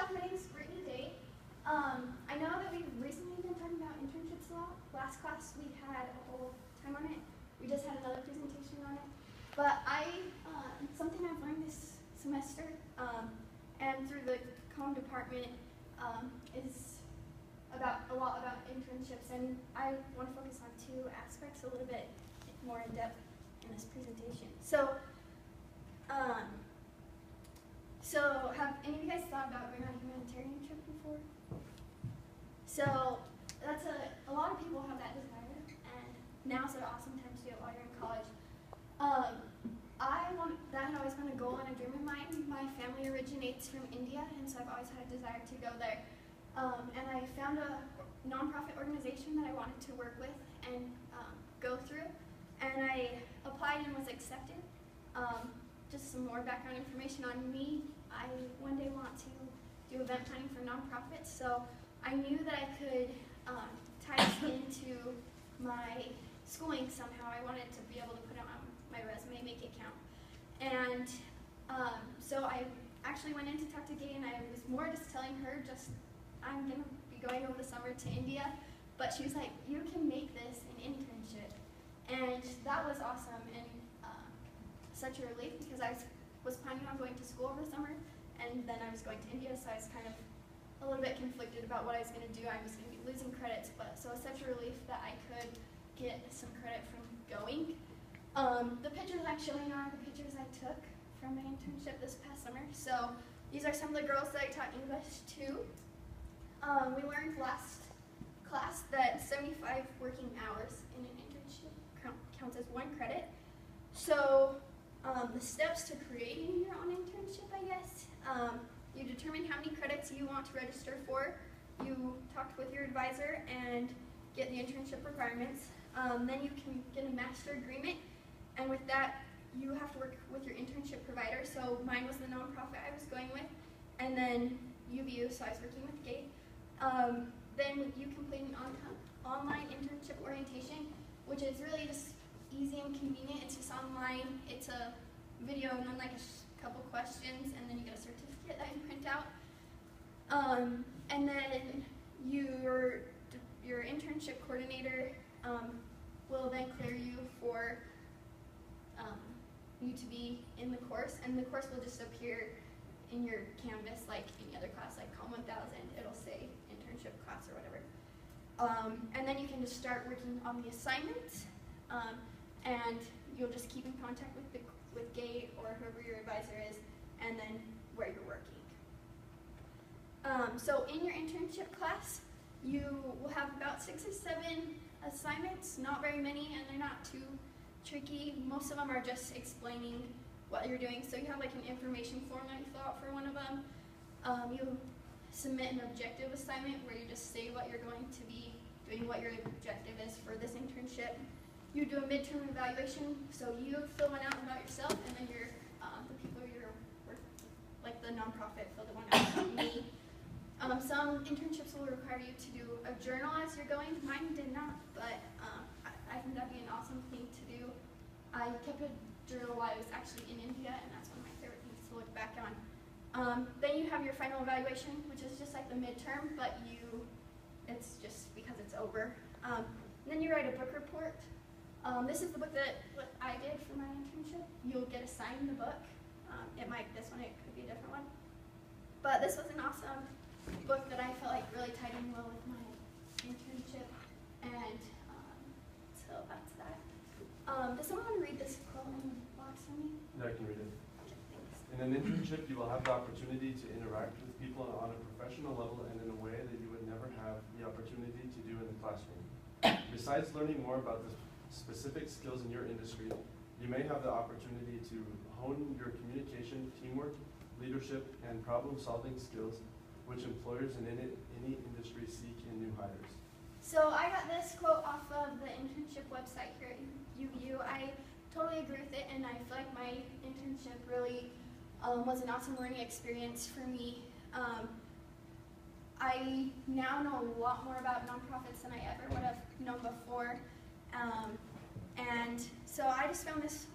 class, my name is Brittany Day. I know that we've recently been talking about internships a lot. Last class we had a whole time on it. We just had another presentation on it. But something I've learned this semester and through the COMM department is a lot about internships, and I want to focus on two aspects a little bit more in depth in this presentation. So have any of you guys thought about going on a humanitarian trip before? So that's a lot of people have that desire, and now's an awesome time to do it while you're in college. That had always been a goal and a dream of mine. My family originates from India, and so I've always had a desire to go there. And I found a nonprofit organization that I wanted to work with and go through, and I applied and was accepted. Just some more background information on me. I one day want to do event planning for nonprofits, so I knew that I could tie this into my schooling somehow. I wanted to be able to put it on my resume, make it count. And so I actually went in to talk to Gay, and I was more just telling her, I'm going to be going over the summer to India, but she was like, you can make this an internship. And that was awesome, and such a relief, because I was planning on going to school over the summer, and then I was going to India, so I was kind of a little bit conflicted about what I was going to do. I was going to be losing credits, so it was such a relief that I could get some credit from going. The pictures I'm showing are the pictures I took from my internship this past summer. So these are some of the girls that I taught English to. We learned last class that 75 working hours in an internship counts as 1 credit. So the steps to creating your own internship, I guess. You determine how many credits you want to register for. You talk with your advisor and get the internship requirements. Then you can get a master agreement, and with that, you have to work with your internship provider. So mine was the nonprofit I was going with, and then UVU, so I was working with Gate. Then you complete an online internship orientation, which is really just easy and convenient. It's just online. It's a video and then like a couple questions, and then you get a certificate that you print out. And then your internship coordinator will then clear you for you to be in the course, and the course will just appear in your Canvas like any other class, like COMM 1000. It'll say internship class or whatever. And then you can just start working on the assignments, and you'll just keep in contact with Gate or whoever your advisor is, and then where you're working. So in your internship class, you will have about 6 or 7 assignments, not very many, and they're not too tricky. Most of them are just explaining what you're doing. So you have like an information form that you fill out for one of them. You submit an objective assignment where you just say what you're going to be doing, what your objective is for this internship. You do a midterm evaluation, so you fill one out about yourself, and then the people you're working, like the nonprofit, fill the one out about me. Some internships will require you to do a journal as you're going. Mine did not, but I think that'd be an awesome thing to do. I kept a journal while I was actually in India, and that's one of my favorite things to look back on. Then you have your final evaluation, which is just like the midterm, but it's just because it's over. Then you write a book report. This is the book that I did for my internship. You'll get assigned the book. It could be a different one. But this was an awesome book that I felt like really tied in well with my internship, and so that's that. Does someone want to read this quote in the box for me? Yeah, I can read it. Okay, thanks. In an internship, you will have the opportunity to interact with people on a professional level and in a way that you would never have the opportunity to do in the classroom. Besides learning more about the specific skills in your industry, you may have the opportunity to hone your communication, teamwork, leadership, and problem-solving skills, which employers in any industry seek in new hires. So I got this quote off of the internship website here at UVU. I totally agree with it, and I feel like my internship really was an awesome learning experience for me. I now know a lot more about nonprofits than I ever would have known before. And so I just found this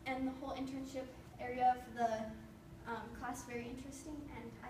and the whole internship area of the class very interesting, and I